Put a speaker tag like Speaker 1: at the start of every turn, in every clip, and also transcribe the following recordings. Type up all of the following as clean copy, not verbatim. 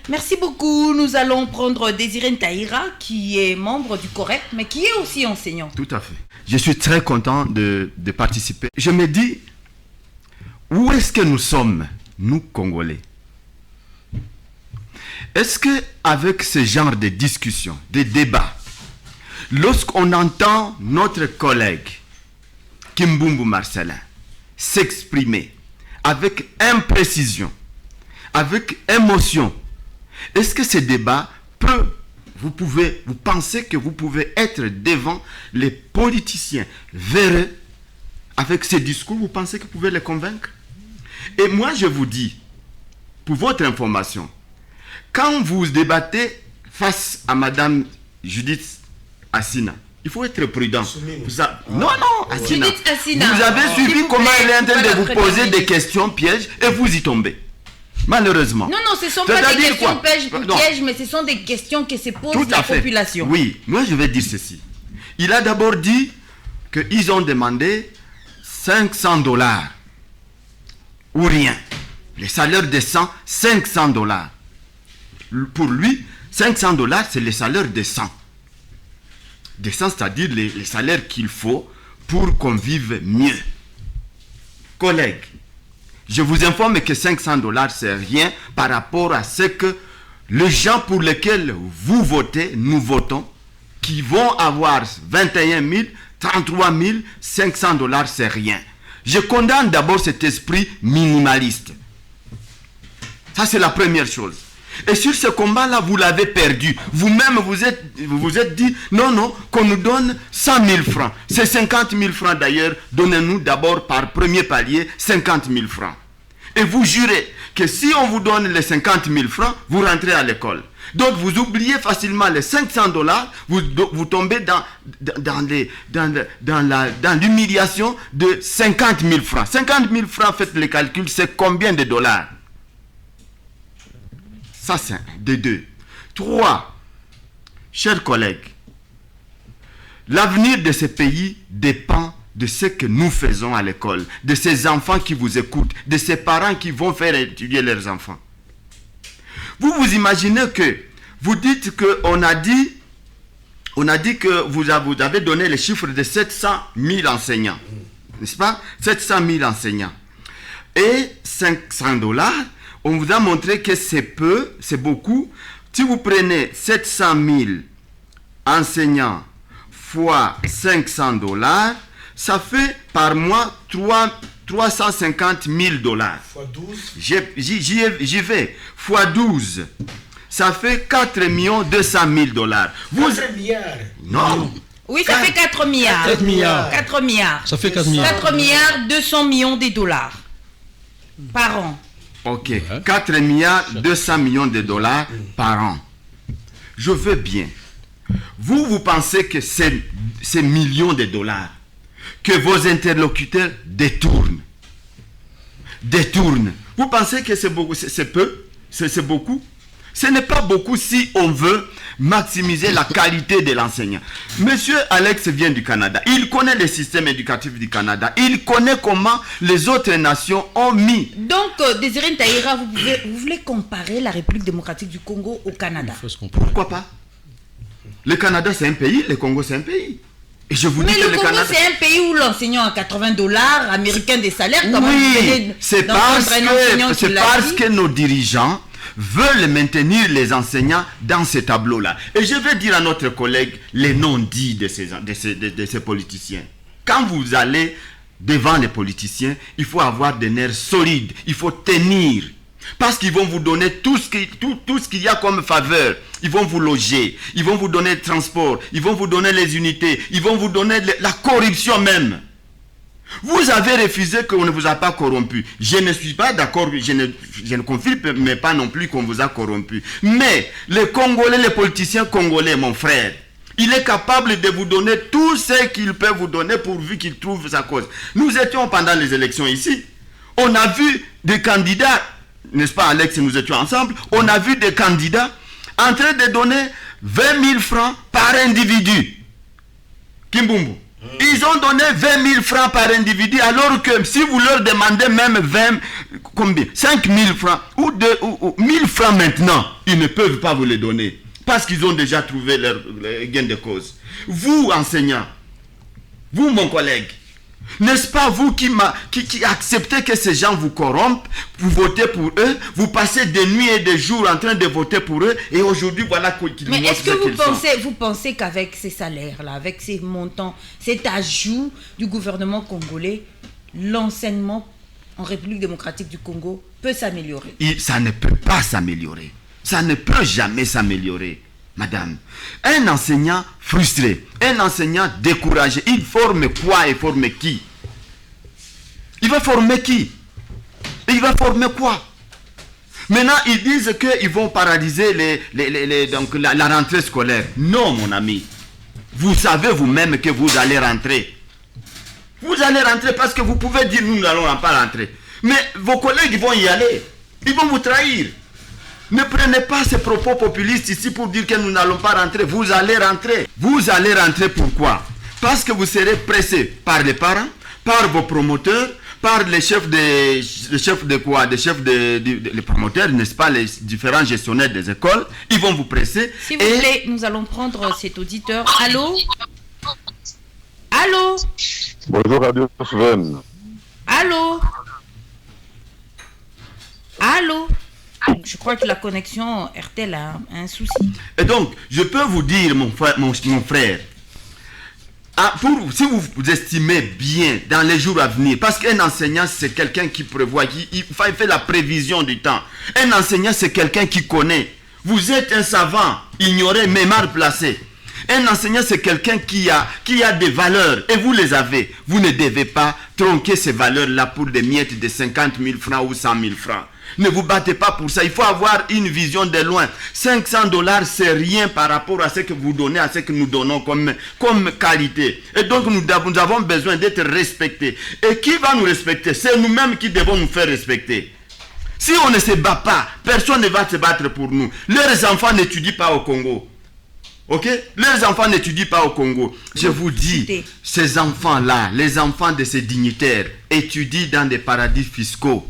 Speaker 1: Merci beaucoup. Nous allons prendre Désiré Ntaïra, qui est membre du COREP, mais qui est aussi enseignant.
Speaker 2: Tout à fait. Je suis très content de participer. Je me dis, où est-ce que nous sommes, nous Congolais? Est-ce qu'avec ce genre de discussions, de débats, lorsqu'on entend notre collègue Kimbumbu Marcelin s'exprimer avec imprécision, avec émotion, est-ce que ce débat peut, vous pensez que vous pouvez être devant les politiciens véreux avec ces discours, vous pensez que vous pouvez les convaincre? Et moi je vous dis, pour votre information, quand vous débattez face à Madame Judith Assina, il faut être prudent. Non, Assina. Vous avez suivi comment elle est en train de vous poser des questions pièges et vous y tombez. Malheureusement.
Speaker 1: Non, ce ne sont pas des questions pièges, mais ce sont des questions que se pose la population.
Speaker 2: Oui, moi je vais dire ceci. Il a d'abord dit qu'ils ont demandé $500 ou rien. Les salaires descendent $500. Pour lui, $500, c'est le salaire décent. Décent, c'est-à-dire les salaires qu'il faut pour qu'on vive mieux. Collègues, je vous informe que $500, c'est rien par rapport à ce que les gens pour lesquels vous votez, nous votons, qui vont avoir 21 000, 33 000, $500, c'est rien. Je condamne d'abord cet esprit minimaliste. Ça, c'est la première chose. Et sur ce combat-là, vous l'avez perdu. Vous-même, vous êtes dit, non, qu'on nous donne 100 000 francs. C'est 50 000 francs d'ailleurs. Donnez-nous d'abord par premier palier 50 000 francs. Et vous jurez que si on vous donne les 50 000 francs, vous rentrez à l'école. Donc vous oubliez facilement les $500, vous tombez dans l'humiliation de 50 000 francs. 50 000 francs, faites le calcul, c'est combien de dollars? Ça, c'est de 2. 3. Chers collègues, l'avenir de ce pays dépend de ce que nous faisons à l'école, de ces enfants qui vous écoutent, de ces parents qui vont faire étudier leurs enfants. Vous imaginez que, vous dites qu'on a dit que vous avez donné le chiffre de 700 000 enseignants, n'est-ce pas? 700 000 enseignants. Et $500, on vous a montré que c'est peu, c'est beaucoup. Si vous prenez 700 000 enseignants fois $500, ça fait par mois 350 000 $.
Speaker 3: Fois 12.
Speaker 2: J'y vais. Fois 12. Ça fait 4 200 000 $.
Speaker 3: 4 milliards.
Speaker 2: Non.
Speaker 1: Oui, ça fait 4 milliards.
Speaker 4: 4 milliards.
Speaker 1: 4 milliards.
Speaker 4: Ça fait 4 milliards.
Speaker 1: 4 milliards 200 millions de dollars par an.
Speaker 2: Ok. 4 milliards 200 millions de dollars par an. Je veux bien. Vous pensez que ces millions de dollars que vos interlocuteurs détournent. Vous pensez que c'est beaucoup, c'est peu? C'est beaucoup? Ce n'est pas beaucoup si on veut maximiser la qualité de l'enseignant. Monsieur Alex vient du Canada. Il connaît le système éducatif du Canada. Il connaît comment les autres nations ont mis.
Speaker 1: Donc, Désiré Ntaïra, vous voulez comparer la République démocratique du Congo au Canada?
Speaker 2: Pourquoi pas? Le Canada, c'est un pays. Le Congo, c'est un pays. Et je vous dis que
Speaker 1: le Congo, c'est un pays où l'enseignant a $80 américains des salaires.
Speaker 2: Oui, c'est parce que nos dirigeants veulent maintenir les enseignants dans ce tableau-là. Et je vais dire à notre collègue les noms dits de ces politiciens. Quand vous allez devant les politiciens, il faut avoir des nerfs solides. Il faut tenir. Parce qu'ils vont vous donner tout ce qu'il y a comme faveur. Ils vont vous loger, ils vont vous donner le transport, ils vont vous donner les unités, ils vont vous donner la corruption même. Vous avez refusé qu'on ne vous a pas corrompu. Je ne suis pas d'accord, je ne confirme pas non plus qu'on vous a corrompu. Mais les Congolais, les politiciens congolais, mon frère, il est capable de vous donner tout ce qu'il peut vous donner pourvu qu'il trouve sa cause. Nous étions pendant les élections ici. On a vu des candidats, n'est-ce pas Alex, nous étions ensemble, on a vu des candidats en train de donner 20 000 francs par individu. Kimbumbu. Ils ont donné 20 000 francs par individu, alors que si vous leur demandez même 5 000 francs ou 1 000 francs maintenant, ils ne peuvent pas vous les donner. Parce qu'ils ont déjà trouvé leur gain de cause. Vous, enseignants, vous, mon collègue, n'est-ce pas vous qui acceptez que ces gens vous corrompent, vous votez pour eux, vous passez des nuits et des jours en train de voter pour eux, et aujourd'hui, voilà qu'ils
Speaker 1: Mais est-ce que vous pensez qu'avec ces salaires-là, avec ces montants, cet ajout du gouvernement congolais, l'enseignement en République démocratique du Congo peut s'améliorer?
Speaker 2: Ça ne peut pas s'améliorer. Ça ne peut jamais s'améliorer. Madame, un enseignant frustré, un enseignant découragé, il forme quoi et forme qui? Il va former qui? Il va former quoi? Maintenant, ils disent qu'ils vont paralyser la rentrée scolaire. Non, mon ami. Vous savez vous-même que vous allez rentrer. Vous allez rentrer parce que vous pouvez dire nous n'allons pas rentrer. Mais vos collègues vont y aller. Ils vont vous trahir. Ne prenez pas ces propos populistes ici pour dire que nous n'allons pas rentrer. Vous allez rentrer. Vous allez rentrer pourquoi? Parce que vous serez pressé par les parents, par vos promoteurs, par les chefs les promoteurs, n'est-ce pas, les différents gestionnaires des écoles. Ils vont vous presser.
Speaker 1: S'il vous plaît, nous allons prendre cet auditeur. Allô? Allô?
Speaker 3: Bonjour Radio Sven.
Speaker 1: Allô? Allô? Je crois que la connexion RTL a un souci.
Speaker 2: Et donc, je peux vous dire, mon frère, si vous estimez bien dans les jours à venir, parce qu'un enseignant, c'est quelqu'un qui prévoit, il fait la prévision du temps. Un enseignant, c'est quelqu'un qui connaît. Vous êtes un savant, ignoré, mais mal placé. Un enseignant, c'est quelqu'un qui a des valeurs, et vous les avez. Vous ne devez pas tronquer ces valeurs-là pour des miettes de 50 000 francs ou 100 000 francs. Ne vous battez pas pour ça. Il faut avoir une vision de loin. 500 $, c'est rien par rapport à ce que vous donnez, à ce que nous donnons comme qualité. Et donc, nous avons besoin d'être respectés. Et qui va nous respecter? C'est nous-mêmes qui devons nous faire respecter. Si on ne se bat pas, personne ne va se battre pour nous. Leurs enfants n'étudient pas au Congo. Ok? Leurs enfants n'étudient pas au Congo. Je vous dis, ces enfants-là, les enfants de ces dignitaires, étudient dans des paradis fiscaux.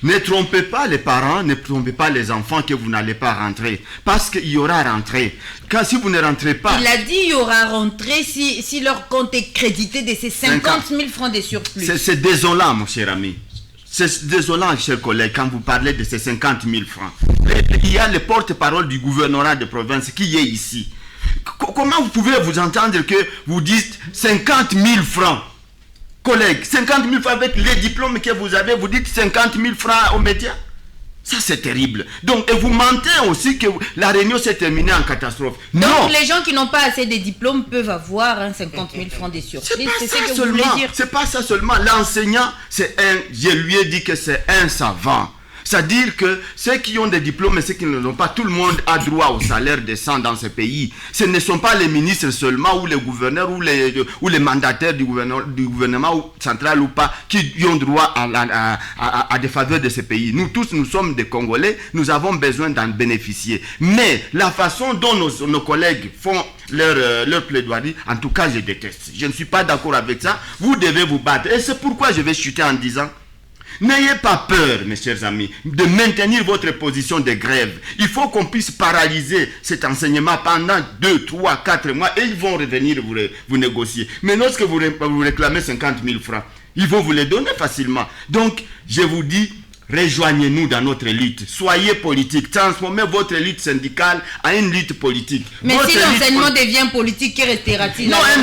Speaker 2: Ne trompez pas les parents, ne trompez pas les enfants que vous n'allez pas rentrer. Parce qu'il y aura rentrée. Si vous ne rentrez pas...
Speaker 1: Il a dit il y aura rentrée si leur compte est crédité de ces 50 000 francs de surplus.
Speaker 2: C'est désolant, mon cher ami. C'est désolant, cher collègue, quand vous parlez de ces 50 000 francs. Il y a le porte-parole du gouvernorat de province qui est ici. Comment vous pouvez vous entendre que vous dites 50 000 francs? Collègues, 50 000 francs avec les diplômes que vous avez, vous dites 50 000 francs aux médias? Ça, c'est terrible. Donc, et vous mentez aussi que la réunion s'est terminée en catastrophe.
Speaker 1: Donc,
Speaker 2: non.
Speaker 1: Les gens qui n'ont pas assez de diplômes peuvent avoir 50 000 francs de surplus.
Speaker 2: C'est
Speaker 1: ce
Speaker 2: pas
Speaker 1: que
Speaker 2: ça
Speaker 1: vous voulez
Speaker 2: seulement.
Speaker 1: dire.
Speaker 2: C'est pas ça seulement. L'enseignant, je lui ai dit que c'est un savant. C'est-à-dire que ceux qui ont des diplômes et ceux qui ne l'ont pas, tout le monde a droit au salaire décent dans ce pays. Ce ne sont pas les ministres seulement, ou les gouverneurs, ou les mandataires du gouvernement central ou pas, qui ont droit à des faveurs de ce pays. Nous tous, nous sommes des Congolais, nous avons besoin d'en bénéficier. Mais la façon dont nos collègues font leur plaidoirie, en tout cas, je déteste. Je ne suis pas d'accord avec ça. Vous devez vous battre. Et c'est pourquoi je vais chuter en disant... N'ayez pas peur, mes chers amis, de maintenir votre position de grève. Il faut qu'on puisse paralyser cet enseignement pendant 2, 3, 4 mois et ils vont revenir vous négocier. Mais lorsque vous réclamez 50 000 francs, ils vont vous les donner facilement. Donc, je vous dis, rejoignez-nous dans notre lutte. Soyez politique. Transformez votre lutte syndicale en une lutte politique.
Speaker 1: Mais si l'enseignement devient politique, qui restera-t-il?
Speaker 2: Non, un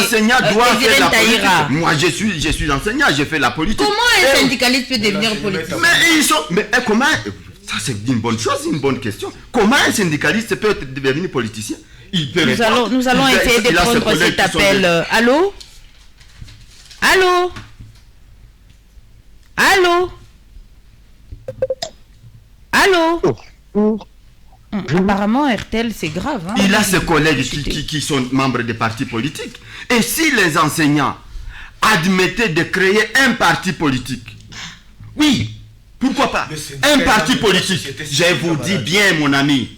Speaker 2: enseignant doit faire la politique. Moi, je suis enseignant, j'ai fait la politique.
Speaker 1: Comment un syndicaliste peut devenir politique?
Speaker 2: Mais comment... Ça, c'est une bonne chose, une bonne question. Comment un syndicaliste peut devenir politicien?
Speaker 1: Nous allons essayer de prendre cet appel. Allô? Allô? Allô? Allô? Apparemment, RTL, c'est grave. Hein?
Speaker 2: Il a ses collègues qui sont membres des partis politiques. Et si les enseignants admettaient de créer un parti politique, oui, pourquoi pas? Un parti politique. Je vous dis bien, mon ami,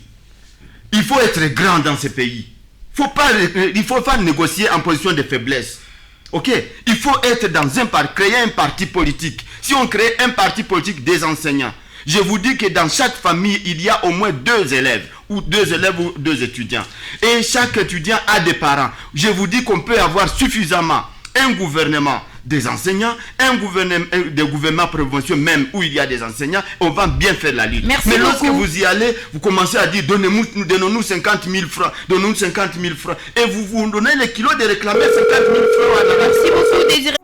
Speaker 2: il faut être grand dans ce pays. Il faut pas négocier en position de faiblesse. Ok, il faut être dans un parti, créer un parti politique. Si on crée un parti politique des enseignants, je vous dis que dans chaque famille, il y a au moins 2 élèves ou 2 étudiants. Et chaque étudiant a des parents. Je vous dis qu'on peut avoir suffisamment un gouvernement des enseignants, un gouvernement prévention même où il y a des enseignants, on va bien faire la lutte.
Speaker 1: Merci
Speaker 2: Mais
Speaker 1: beaucoup.
Speaker 2: lorsque vous y allez, vous commencez à dire donnons-nous 50 000 francs, donnons-nous 50 000 francs, et vous donnez le kilo de réclamer 50 000 francs à la...
Speaker 1: Merci beaucoup, Désiré.